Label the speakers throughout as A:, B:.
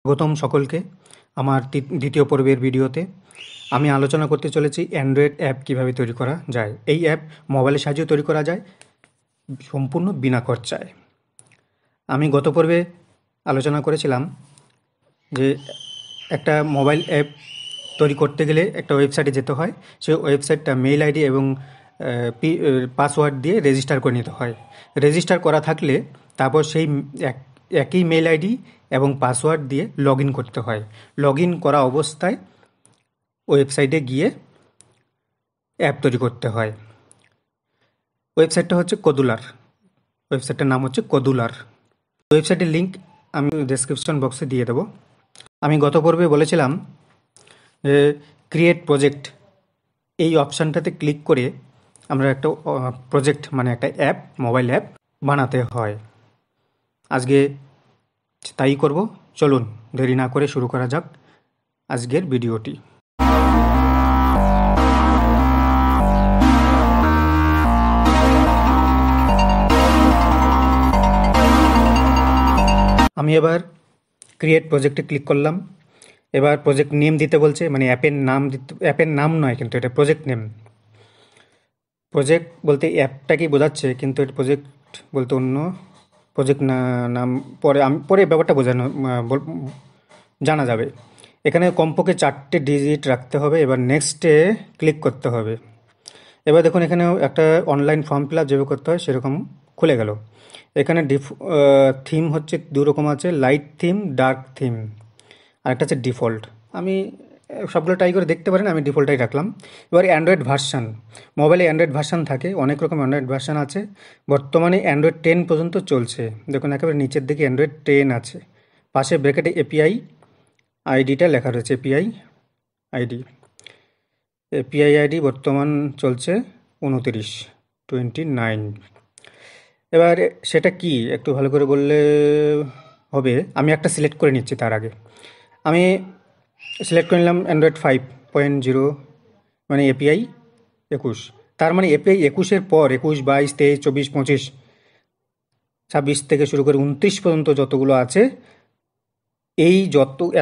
A: স্বাগতম সকলকে আমার দ্বিতীয় পর্বের ভিডিওতে। আমি আলোচনা করতে চলেছি অ্যান্ড্রয়েড অ্যাপ কিভাবে তৈরি করা যায়। এই অ্যাপ মোবাইলের সাহায্যে তৈরি করা যায় সম্পূর্ণ বিনা খরচায়। আমি গত পর্বে আলোচনা করেছিলাম যে একটা মোবাইল অ্যাপ তৈরি করতে গেলে একটা ওয়েবসাইটে যেতে হয়, সেই ওয়েবসাইটটা মেইল আইডি এবং পাসওয়ার্ড দিয়ে রেজিস্টার করে নিতে হয়। রেজিস্টার করা থাকলে তারপর সেই একই মেইল আইডি এবং পাসওয়ার্ড দিয়ে লগ ইন করতে হয়। লগ ইন করা অবস্থায় ওয়েবসাইটে গিয়ে অ্যাপ তৈরি করতে হয়। ওয়েবসাইটটা হচ্ছে কদুলার। ওয়েবসাইটটার নাম হচ্ছে কদুলার। ওয়েবসাইটের লিঙ্ক আমি ডেসক্রিপশন বক্সে দিয়ে দেবো। আমি গত পর্বে বলেছিলাম যে ক্রিয়েট প্রজেক্ট এই অপশানটাতে ক্লিক করে আমরা একটা প্রজেক্ট মানে একটা অ্যাপ, মোবাইল অ্যাপ বানাতে হয়। আজকে তাই করব। চলুন দেরি না করে শুরু করা যাক আজকের ভিডিওটি। আমি এবার ক্রিয়েট প্রজেক্টে ক্লিক করলাম। এবার প্রজেক্ট নেম দিতে বলছে, মানে অ্যাপের নাম দিতে, অ্যাপের নাম নয় কিন্তু এটা প্রজেক্ট নেম। প্রজেক্ট বলতে অ্যাপটাকেই বোঝাচ্ছে, কিন্তু এটা প্রজেক্ট বলতে অন্য প্রজেক্ট নাম পরে ব্যাপারটা জানা যাবে। এখানে কমপক্ষে 4টে ডিজিট রাখতে হবে। এবার নেক্সটে ক্লিক করতে হবে। এবার দেখুন এখানেও একটা অনলাইন ফর্ম ফিল আপ যেভাবে করতে হয় সেরকম খুলে গেল। এখানে থিম হচ্ছে দু রকম আছে, লাইট থিম, ডার্ক থিম, আরেকটা হচ্ছে ডিফল্ট। আমি সবগুলো ট্রাই করে দেখতে পারেন, আমি ডিফল্টটাই রাখলাম। এবার অ্যান্ড্রয়েড ভার্সান, মোবাইলে অ্যান্ড্রয়েড ভার্সান থাকে, অনেক রকম অ্যান্ড্রয়েড ভার্সান আছে। বর্তমানে অ্যান্ড্রয়েড 10 পর্যন্ত চলছে। দেখুন একেবারে নিচের দিকে অ্যান্ড্রয়েড 10 আছে, পাশে ব্র্যাকেটে এপিআই আইডিটা লেখা রয়েছে, এপিআই আইডি বর্তমান চলছে 29। এবার সেটা কি একটু ভালো করে বললে হবে। আমি একটা সিলেক্ট করে নিচ্ছি। তার আগে আমি সিলেক্ট করে নিলাম অ্যান্ড্রয়েড 5.0, মানে এপিআই 21। তার মানে এপিআই 21-এর পর 21, 22, 23, 24, 25, 26 থেকে শুরু করে 29 পর্যন্ত যতগুলো আছে, এই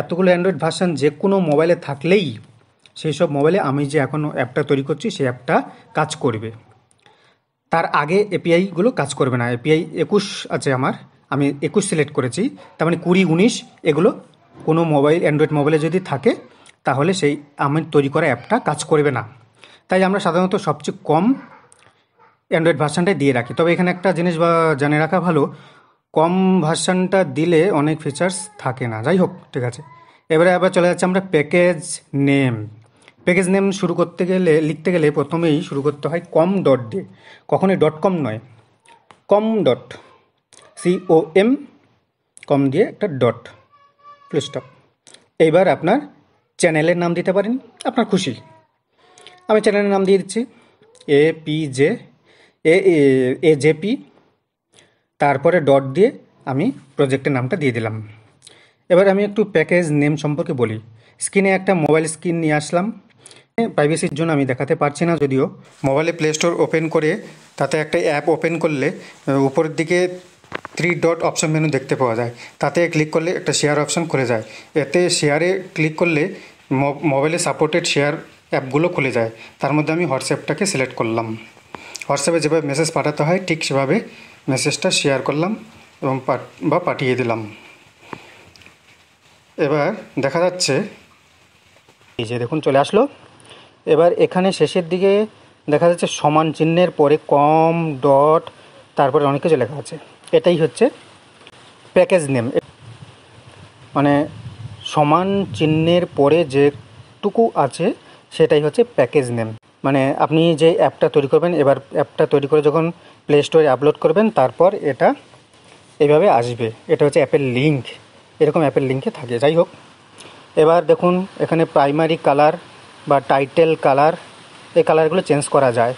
A: এতগুলো অ্যান্ড্রয়েড ভার্সান যে কোনো মোবাইলে থাকলেই সেই সব মোবাইলে আমি যে এখন অ্যাপটা তৈরি করছি সেই অ্যাপটা কাজ করবে। তার আগে এপিআইগুলো কাজ করবে না। এপিআই 21 আছে আমার, আমি 21 সিলেক্ট করেছি। তার মানে 20, 19 এগুলো কোনো মোবাইল, অ্যান্ড্রয়েড মোবাইলে যদি থাকে তাহলে সেই আমি তৈরি করা অ্যাপটা কাজ করবে না। তাই আমরা সাধারণত সবচেয়ে কম অ্যান্ড্রয়েড ভার্সানটাই দিয়ে রাখি। তবে এখানে একটা জিনিস জেনে রাখা ভালো, কম ভার্সানটা দিলে অনেক ফিচার্স থাকে না। যাই হোক, ঠিক আছে। এবারে আবার চলে যাচ্ছে আমরা প্যাকেজ নেম। প্যাকেজ নেম শুরু করতে গেলে, লিখতে গেলে প্রথমেই শুরু করতে হয় কম ডট দিয়ে। কখনোই .com নয়, কম ডট, COM, কম দিয়ে একটা ডট, ফুল স্টপ। এইবার আপনার চ্যানেলের নাম দিতে পারেন আপনার খুশি। আমি চ্যানেলের নাম দিয়ে দিচ্ছি AJP, তারপরে ডট দিয়ে আমি প্রজেক্টের নামটা দিয়ে দিলাম। এবার আমি একটু প্যাকেজ নেম সম্পর্কে বলি। স্ক্রিনে একটা মোবাইল স্ক্রিন নিয়ে আসলাম। প্রাইভেসির জন্য আমি দেখাতে পারছি না, যদিও মোবাইলে প্লে স্টোর ওপেন করে তাতে একটা অ্যাপ ওপেন করলে উপরের দিকে 3 ডট অপশন মেনু দেখতে পাওয়া যায়। তাতে ক্লিক করলে একটা শেয়ার অপশন খুলে যায়। এতে শেয়ারে ক্লিক করলে মোবাইলে সাপোর্টেড শেয়ার অ্যাপগুলো খুলে যায়। তার মধ্যে আমি হোয়াটসঅ্যাপটাকে সিলেক্ট করলাম। হোয়াটসঅ্যাপে যেভাবে মেসেজ পাঠাতে হয় ঠিক সেভাবে মেসেজটা শেয়ার করলাম এবং পাঠিয়ে দিলাম। এবার দেখা যাচ্ছে এই যে দেখুন চলে আসলো। এবার এখানে শেষের দিকে দেখা যাচ্ছে সমান চিহ্নের পরে কম ডট, তারপরে অনেক কিছু লেখা আছে। এটাই হচ্ছে প্যাকেজ নেম, মানে সমান চিহ্নের পরে যেটুকু আছে সেটাই হচ্ছে প্যাকেজ নেম। মানে আপনি যে অ্যাপটা তৈরি করবেন, এবার অ্যাপটা তৈরি করে যখন প্লে স্টোরে আপলোড করবেন তারপর এটা এইভাবে আসবে। এটা হচ্ছে অ্যাপের লিঙ্ক, এরকম অ্যাপের লিঙ্কে থাকে। যাই হোক, এবার দেখুন এখানে প্রাইমারি কালার বা টাইটেল কালার, এই কালারগুলো চেঞ্জ করা যায়।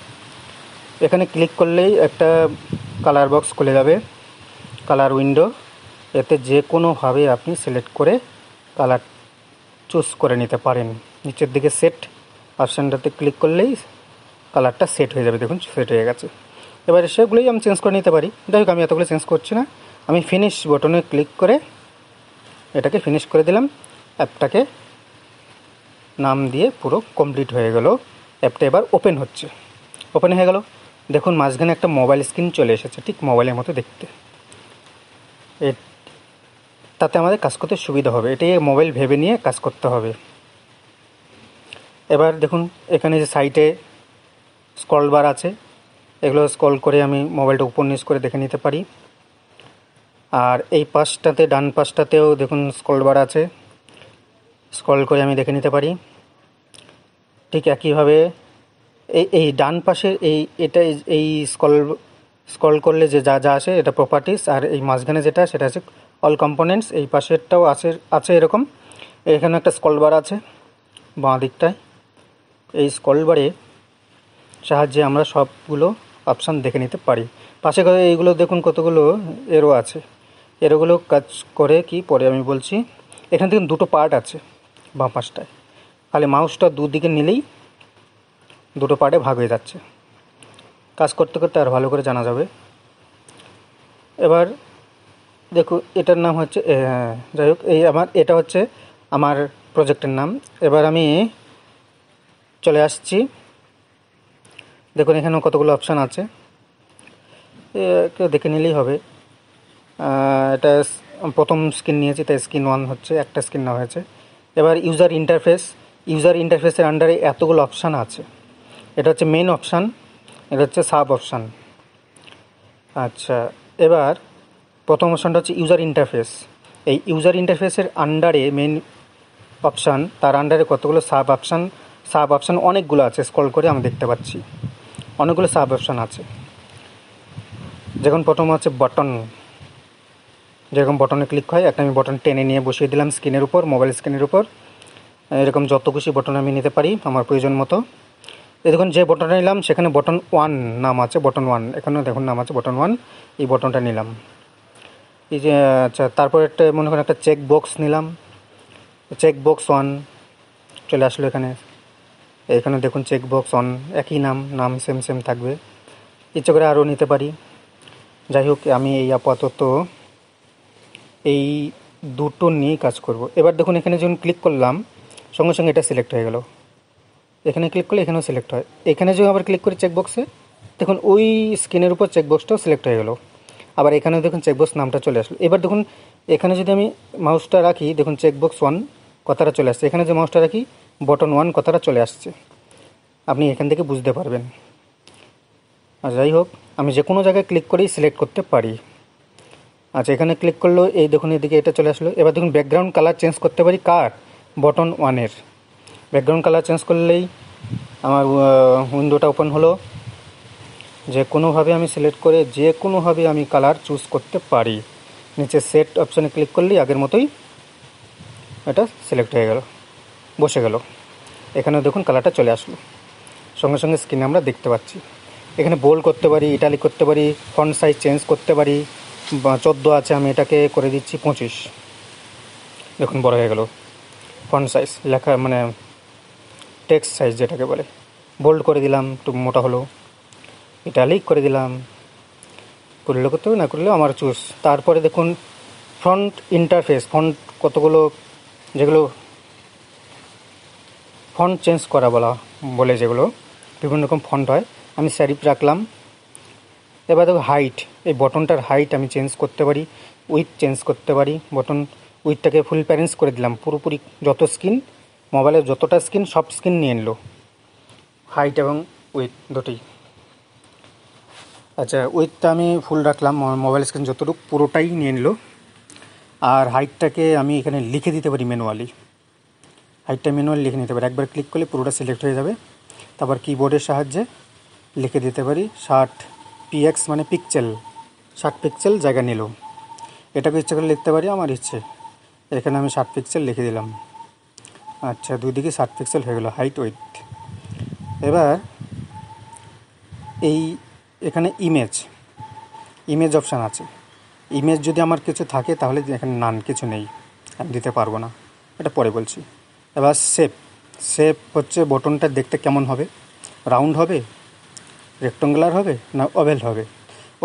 A: এখানে ক্লিক করলেই একটা কালার বক্স খুলে যাবে, কালার উইন্ডো। এতে যে কোনোভাবে আপনি সিলেক্ট করে কালার চুজ করে নিতে পারেন। নিচের দিকে সেট অপশানটাতে ক্লিক করলেই কালারটা সেট হয়ে যাবে। দেখুন সেট হয়ে গেছে। এবার সেগুলোই আমি চেঞ্জ করে নিতে পারি। যাই হোক, আমি এতগুলো চেঞ্জ করছি না। আমি ফিনিশ বটনে ক্লিক করে এটাকে ফিনিশ করে দিলাম। অ্যাপটাকে নাম দিয়ে পুরো কমপ্লিট হয়ে গেল। অ্যাপটা এবার ওপেন হচ্ছে, ওপেন হয়ে গেল। দেখুন মাঝখানে একটা মোবাইল স্ক্রিন চলে এসেছে, ঠিক মোবাইলের মতো দেখতে। তাতে আমাদের কাজ করতে সুবিধা হবে, এটাই মোবাইল ভেবে নিয়ে কাজ করতে হবে। এবার দেখুন এখানে যে সাইডে স্ক্রল বার আছে, এগুলো স্ক্রল করে আমি মোবাইলটা উপর নিচ করে দেখে নিতে পারি। আর এই পাশটাতে, ডান পাশটাতেও দেখুন স্ক্রল বার আছে, স্ক্রল করে আমি দেখে নিতে পারি। ঠিক একইভাবে এই ডান পাশের এই স্ক্রল করলে যে যা যা আসে এটা প্রপার্টিস, আর এই মাঝখানে যেটা সেটা আছে অল কম্পোনেন্টস। এই পাশেরটাও আছে এরকম। এখানে একটা স্ক্রল বার আছে বাঁ দিকটায়। এই স্ক্রল বারে সাহায্যে আমরা সবগুলো অপশান দেখে নিতে পারি। পাশে এইগুলো দেখুন কতগুলো এরো আছে, এরোগুলো কাজ করে কি পরে আমি বলছি। এখানে দেখুন দুটো পার্ট আছে বাঁ পাশটায়, খালি মাউসটা দুদিকে নিলেই দুটো পার্টে ভাগ হয়ে যাচ্ছে। কাজ করতে করতে আর ভালো করে জানা যাবে। এবার দেখুন এটার নাম হচ্ছে, যাই হোক, এটা হচ্ছে আমার প্রজেক্টের নাম। এবার আমি চলে আসছি। দেখুন এখানেও কতগুলো অপশান আছে, কেউ দেখে নিলেই হবে। এটা প্রথম স্ক্রিন নিয়েছি, তাই স্ক্রিন 1 হচ্ছে, একটা স্ক্রিন নেওয়া হয়েছে। এবার ইউজার ইন্টারফেসের আন্ডারে এতগুলো অপশান আছে। এটা হচ্ছে মেন অপশান, এটা হচ্ছে সাব অপশান। আচ্ছা, এবার প্রথম অপশানটা হচ্ছে ইউজার ইন্টারফেস। এই ইউজার ইন্টারফেসের আন্ডারে মেন অপশান, তার আন্ডারে কতগুলো সাব অপশান অনেকগুলো আছে। স্ক্রল করে আমি দেখতে পাচ্ছি অনেকগুলো সাব অপশান আছে। যেমন প্রথম আছে বটন, যেরকম বটনে ক্লিক হয়, একটা আমি বটন টেনে নিয়ে বসিয়ে দিলাম স্ক্রিনের উপর, মোবাইল স্ক্রিনের উপর। এরকম যত খুশি বটন আমি নিতে পারি আমার প্রয়োজন মতো। দেখুন যে বটনটা নিলাম সেখানে বটন 1 নাম আছে, বটন 1 এখানে দেখুন নাম আছে বটন 1, এই বটনটা নিলাম। এই যে আচ্ছা, তারপর একটা মনে করেন একটা চেক বক্স নিলাম, চেক বক্স 1 চলে আসলো এখানে। এখানে দেখুন চেক বক্স 1, একই নাম সেম থাকবে। ইচ্ছে করে আরও নিতে পারি। যাই হোক, আমি এই আপাতত এই দুটো নিয়েই কাজ করব। এবার দেখুন এখানে যখন ক্লিক করলাম সঙ্গে সঙ্গে এটা সিলেক্ট হয়ে গেল। এখানে ক্লিক করলে এখানেও সিলেক্ট হয়। এখানে যদি আবার ক্লিক করি চেকবক্সে, দেখুন ওই স্ক্রিনের উপর চেকবক্সটাও সিলেক্ট হয়ে গেল। আবার এখানেও দেখুন চেকবক্স নামটা চলে আসলো। এবার দেখুন এখানে যদি আমি মাউসটা রাখি, দেখুন চেকবক্স 1 কথাটা চলে আসছে। এখানে যে মাউসটা রাখি বটন 1 কথাটা চলে আসছে। আপনি এখান থেকে বুঝতে পারবেন। আর যাই হোক, আমি যে কোনো জায়গায় ক্লিক করেই সিলেক্ট করতে পারি। আচ্ছা, এখানে ক্লিক করলেও এই দেখুন এদিকে এটা চলে আসলো। এবার দেখুন ব্যাকগ্রাউন্ড কালার চেঞ্জ করতে পারি কার, বটন 1-এর। ব্যাকগ্রাউন্ড কালার চেঞ্জ করলেই আমার উইন্ডোটা ওপেন হলো। যে কোনোভাবে আমি সিলেক্ট করে যে কোনোভাবে আমি কালার চুজ করতে পারি। নিচে সেট অপশানে ক্লিক করলেই আগের মতোই এটা সিলেক্ট হয়ে গেল, বসে গেল। এখানে দেখুন কালারটা চলে আসলো, সঙ্গে সঙ্গে স্ক্রিনে আমরা দেখতে পাচ্ছি। এখানে বোল্ড করতে পারি, ইটালিক করতে পারি, ফন্ট সাইজ চেঞ্জ করতে পারি। 14 আছে, আমি এটাকে করে দিচ্ছি 25। দেখুন বড় হয়ে গেল ফন্ট সাইজ, লেখা মানে টেক্সট সাইজ যেটাকে বলে। বোল্ড করে দিলাম, একটু মোটা হলো। ইটালিক করে দিলাম, করলে করতে হবে, না করলেও আমার চুজ। তারপরে দেখুন ফন্ট ইন্টারফেস, ফন্ট কতগুলো, যেগুলো ফন্ট চেঞ্জ করা বলে যেগুলো বিভিন্ন রকম ফন্ট হয়, আমি স্যারিফ রাখলাম। এবার দেখো হাইট, এই বটনটার হাইট আমি চেঞ্জ করতে পারি, উইথ চেঞ্জ করতে পারি। বটন উইথটাকে ফুল প্যারেন্টস করে দিলাম, পুরোপুরি যত স্ক্রিন, মোবাইলের যতটা স্ক্রিন সব স্ক্রিন নিয়ে নিল, হাইট এবং উইথ দুটোই। আচ্ছা, উইথটা আমি ফুল রাখলাম, মোবাইল স্ক্রিন যতটুকু পুরোটাই নিয়ে নিল। আর হাইটটাকে আমি এখানে লিখে দিতে পারি ম্যানুয়ালি, হাইটটা ম্যানুয়ালি লিখে নিতে পারি। একবার ক্লিক করলে পুরোটা সিলেক্ট হয়ে যাবে। তারপর কিবোর্ডের সাহায্যে লিখে দিতে পারি 60 px মানে পিক্সেল, 60 পিক্সেল জায়গা নিল। এটাকে ইচ্ছে করে লিখতে পারি আমার ইচ্ছে। এখানে আমি 60 পিক্সেল লিখে দিলাম। আচ্ছা, দুই দিকে 60 পিক্সেল হয়ে গেল, হাইট উইথ। এবার এখানে ইমেজ অপশান আছে। ইমেজ যদি আমার কিছু থাকে তাহলে এখানে নান, কিছু নেই, আমি দিতে পারবো না, এটা পরে বলছি। এবার শেপ হচ্ছে বটনটা দেখতে কেমন হবে, রাউন্ড হবে, রেক্ট্যাঙ্গুলার হবে, না ওভেল হবে।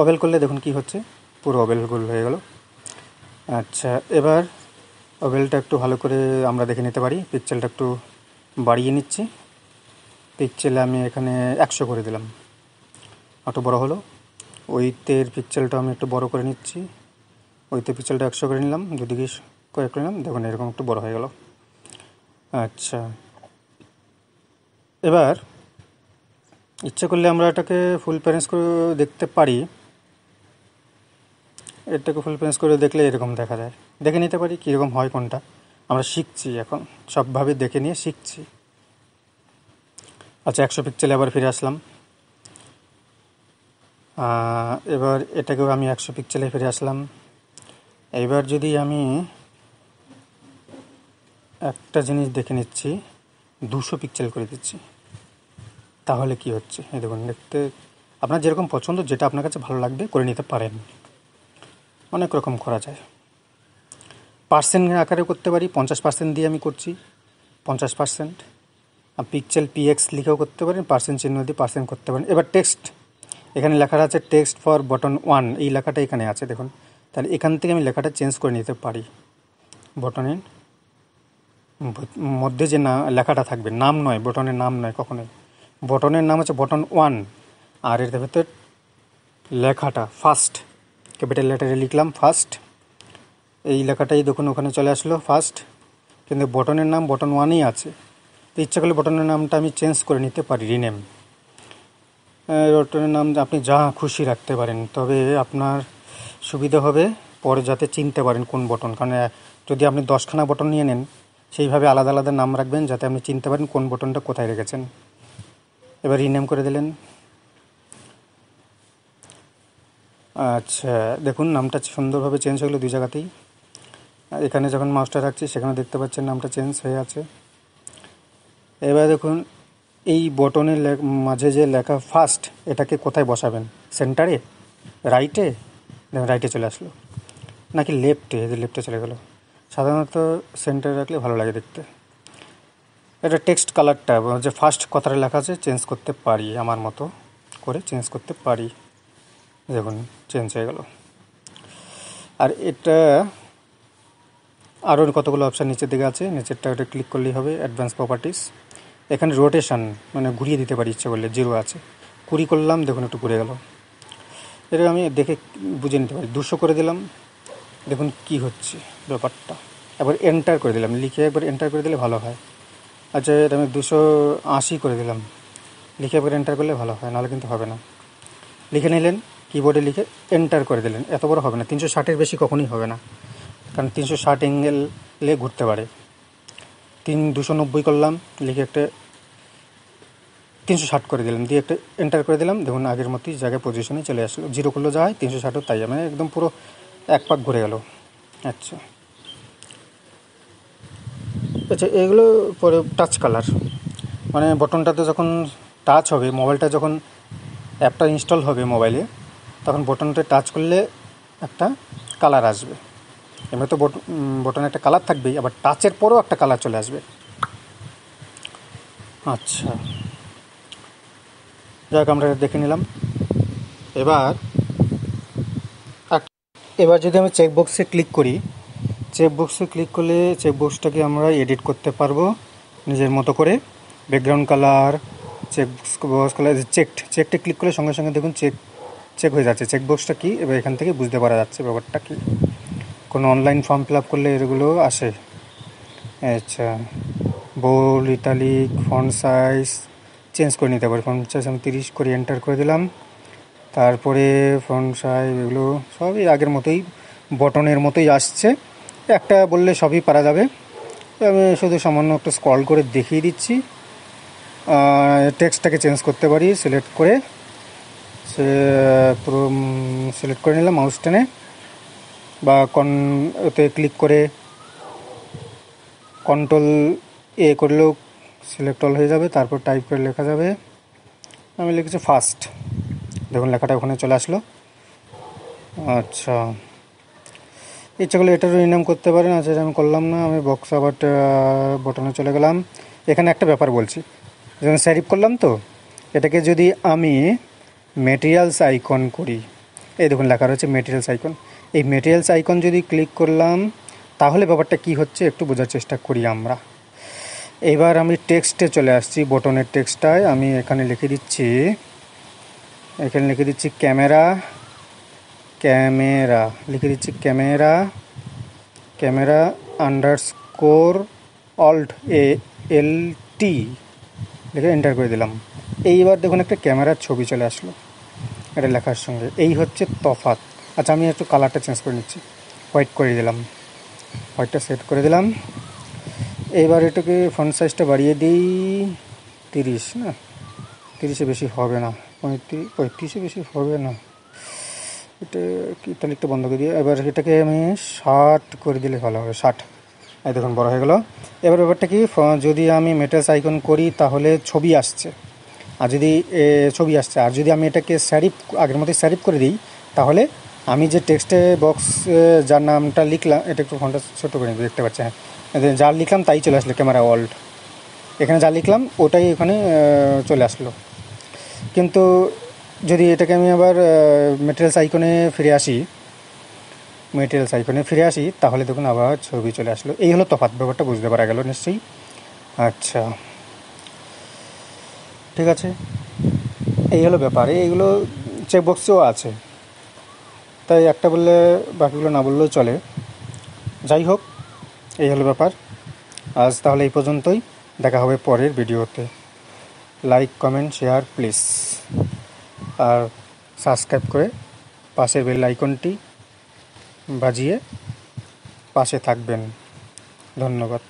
A: ওভেল করলে দেখুন কি হচ্ছে, পুরো ওভেল গোল হয়ে গেল। আচ্ছা, এবার ওভেলটা একটু ভালো করে আমরা দেখে নিতে পারি। পিক্সেলটা একটু বাড়িয়ে নিচ্ছি। পিক্সেলে আমি এখানে 100 করে দিলাম, একটু বড় হলো। ওইতের পিক্সেলটা আমি একটু বড় করে নিচ্ছি। ওইতে পিক্সেলটা 100 করে নিলাম, দুদিকে করে নিলাম। দেখুন এরকম একটু বড় হয়ে গেল। আচ্ছা, এবার ইচ্ছে করলে আমরা এটাকে ফুল প্যারেন্স করে দেখতে পারি। এটাকে ফুল প্যারেন্স করে দেখলে এরকম দেখা যায়, দেখে নিতে পারি কীরকম হয় কোনটা। আমরা শিখছি এখন, সবভাবে দেখে নিয়ে শিখছি। আচ্ছা, 100 পিক্সেলে আবার ফিরে আসলাম। এবার এটাকেও আমি 100 পিক্সেলে ফিরে আসলাম। এবার যদি আমি একটা জিনিস দেখে নিচ্ছি, 200 পিক্সেল করে দিচ্ছি, তাহলে কি হচ্ছে এই দেখুন। দেখতে আপনার যেরকম পছন্দ, যেটা আপনার কাছে ভালো লাগবে করে নিতে পারেন। অনেক রকম করা যায়। পার্সেন্ট আকারে করতে পারি, 50% দিয়ে আমি করছি, 50%। পিক্সেল পিএক্স লিখেও করতে পারেন, পার্সেন্ট চিহ্ন দিয়ে পার্সেন্ট করতে পারেন। এবার টেক্সট, এখানে লেখা আছে টেক্সট ফর বটন 1, এই লেখাটা এখানে আছে দেখুন। তাহলে এখান থেকে আমি লেখাটা চেঞ্জ করে নিতে পারি। বটনের মধ্যে যে লেখাটা থাকবে, নাম নয়, বটনের নাম নয় কখনোই। বটনের নাম হচ্ছে বটন 1, আর এর ভেতর লেখাটা ফার্স্ট, ক্যাপিটাল লেটারে লিখলাম ফার্স্ট। এই লেখাটাই দেখুন ওখানে চলে আসলো ফার্স্ট, কিন্তু বটনের নাম বটন 1ই আছে। তো ইচ্ছা করলে বটনের নামটা আমি চেঞ্জ করে নিতে পারি, রিনেম। বটনের নাম আপনি যা খুশি রাখতে পারেন, তবে আপনার সুবিধা হবে পরে যাতে চিনতে পারেন কোন বটন। কারণ যদি আপনি 10খানা বটন নিয়ে নেন, সেইভাবে আলাদা আলাদা নাম রাখবেন যাতে আপনি চিনতে পারেন কোন বটনটা কোথায় রেখেছেন। এবার রিনেম করে দিলেন। আচ্ছা, দেখুন নামটা সুন্দরভাবে চেঞ্জ হলো দুই জায়গাতেই। এখানে যখন মাউসটা রাখছি সেখানে দেখতে পাচ্ছেন নামটা চেঞ্জ হয়ে আছে। এবার দেখুন এই বটনের মাঝে যে লেখা ফার্স্ট, এটাকে কোথায় বসাবেন? সেন্টারে, রাইটে? রাইটে চলে আসলো, নাকি লেফটে? লেফটে চলে গেল। সাধারণত সেন্টারে রাখলে ভালো লাগে দেখতে। এটা টেক্সট কালারটা যে ফার্স্ট কথাটা লেখা আছে চেঞ্জ করতে পারি, আমার মতো করে চেঞ্জ করতে পারি। দেখুন চেঞ্জ হয়ে গেল। আর এটা আরও কতগুলো অপশান নিচের দিকে আছে, নিচেরটা ওটা ক্লিক করলেই হবে। অ্যাডভান্স প্রপার্টিস, এখানে রোটেশন মানে ঘুরিয়ে দিতে পারি ইচ্ছে করলে, 0 আছে, 20 করলাম, দেখুন একটু ঘুরে গেল। এটা আমি দেখে বুঝে নিতে পারি। 200 করে দিলাম, দেখুন কি হচ্ছে ব্যাপারটা। একবার এন্টার করে দিলাম, লিখে একবার এন্টার করে দিলে ভালো হয়। আচ্ছা, এটা আমি 280 করে দিলাম, লিখে একবার এন্টার করলে ভালো হয়, নাহলে কিন্তু হবে না। লিখে নিলেন, কিবোর্ডে লিখে এন্টার করে দিলেন। এত বড় হবে না, 360-এর বেশি কখনোই হবে না, কারণ 360 অ্যাঙ্গেলে ঘুরতে পারে। 290 করলাম, লিখে একটা 360 করে দিলাম, দিয়ে একটা এন্টার করে দিলাম। দেখুন আগের মতোই জায়গায় পজিশনে চলে আসলো। 0 করলেও যায়, 360ও তাই, মানে একদম পুরো এক পাক ঘুরে গেল। আচ্ছা আচ্ছা, এগুলো পরে টাচ কালার, মানে বটনটাতে যখন টাচ হবে, মোবাইলটা যখন অ্যাপটা ইনস্টল হবে মোবাইলে, তখন বটনটা টাচ করলে একটা কালার আসবে। এমনি তো বটনে একটা কালার থাকবেই, আবার টাচের পরেও একটা কালার চলে আসবে। আচ্ছা, যাক আমরা দেখে নিলাম। এবার এবার যদি আমি চেকবক্সে ক্লিক করি, চেকবক্সে ক্লিক করলে চেকবক্সটাকে আমরা এডিট করতে পারবো নিজের মতো করে। ব্যাকগ্রাউন্ড কালার, চেকবক্স কালার, চেকটে ক্লিক করলে সঙ্গে সঙ্গে দেখুন চেক হয়ে যাচ্ছে চেকবক্সটা কী। এবার এখান থেকে বুঝতে পারা যাচ্ছে ব্যাপারটা কী। কোনো অনলাইন ফর্ম ফিল আপ করলে এগুলো আসে। আচ্ছা, bold, italic, font size change করে নিতে পারি। ফন্ট সাইজ আমি 30 করে এন্টার করে দিলাম। তারপরে ফন্ট সাইজ এগুলো সবই আগের মতোই, বটনের মতোই আসছে। একটা বললে সবই পারা যাবে। আমি শুধু সামান্য একটু স্ক্রল করে দেখিয়ে দিচ্ছি। টেক্সটটাকে চেঞ্জ করতে পারি, সিলেক্ট করে সে পুরো সিলেক্ট করে নিলাম মাউস টেনে, বা ওতে ক্লিক করে কন্ট্রোল করলেও সিলেক্ট অল হয়ে যাবে। তারপর টাইপ করে লেখা যাবে। আমি লিখেছি ফার্স্ট, দেখুন লেখাটা ওখানে চলে আসলো। আচ্ছা, ইচ্ছা করলে এটারও রিনেম করতে পারেন। আচ্ছা, আমি করলাম না, আমি বক্স আবার বটনে চলে গেলাম। এখানে একটা ব্যাপার বলছি, যেমন সেভ করলাম তো, এটাকে যদি আমি মেটেরিয়ালস আইকন করি, এই দেখুন লেখা রয়েছে মেটেরিয়ালস আইকন। এই মেটেরিয়ালস আইকন যদি ক্লিক করলাম, তাহলে ব্যাপারটা কি হচ্ছে একটু বোঝার চেষ্টা করি আমরা। এবার আমি টেক্সটে চলে আসছি, বটনের টেক্সটটায় আমি এখানে লিখে দিচ্ছি, ক্যামেরা, লিখে দিচ্ছি ক্যামেরা আন্ডারস্কোর ALT লিখে এন্টার করে দিলাম। এইবার দেখুন একটা ক্যামেরার ছবি চলে আসলো এটা লেখার সঙ্গে। এই হচ্ছে তফাৎ। আচ্ছা, আমি একটু কালারটা চেঞ্জ করে নিচ্ছি, হোয়াইট করে দিলাম, হোয়াইটটা সেট করে দিলাম। এইবার এটাকে ফন্ট সাইজটা বাড়িয়ে দিই 30, না 30-এ বেশি হবে না, 35-এ বেশি হবে না, এটা কি তাহলে একটু বন্ধ করে দিয়ে এবার এটাকে আমি 60 করে দিলে ভালো হবে, 60। এই দেখুন বড় হয়ে গেল। এবার ব্যাপারটা কি, যদি আমি মেটালস আইকন করি তাহলে ছবি আসছে, আর যদি আমি এটাকে স্যারিপ আগের মতোই স্যারিপ করে দিই, তাহলে আমি যে টেক্সটে বক্স যার নামটা লিখলাম, এটা একটু ফন্টটা ছোটো করে দেখতে পাচ্ছি, হ্যাঁ যা লিখলাম তাই চলে আসলো, ক্যামেরা ওয়ার্ল্ড, এখানে যা লিখলাম ওটাই এখানে চলে আসলো। কিন্তু যদি এটাকে আমি আবার মেটেরিয়ালস আইকনে ফিরে আসি তাহলে দেখুন আবার ছবি চলে আসলো। এই হলো তফাৎ, ব্যাপারটা বুঝতে পারা গেল নিশ্চয়ই। আচ্ছা, ঠিক আছে, এই হলো ব্যাপার। এইগুলো চেকবক্সেও আছে, তাই একটা বললে বাকিগুলো না বললেও চলে। যাই হোক, এই হলো ব্যাপার। আজ তাহলে এই পর্যন্তই, দেখা হবে পরের ভিডিওতে। লাইক, কমেন্ট, শেয়ার প্লিজ, আর সাবস্ক্রাইব করে পাশের বেল আইকনটি বাজিয়ে পাশে থাকবেন। ধন্যবাদ।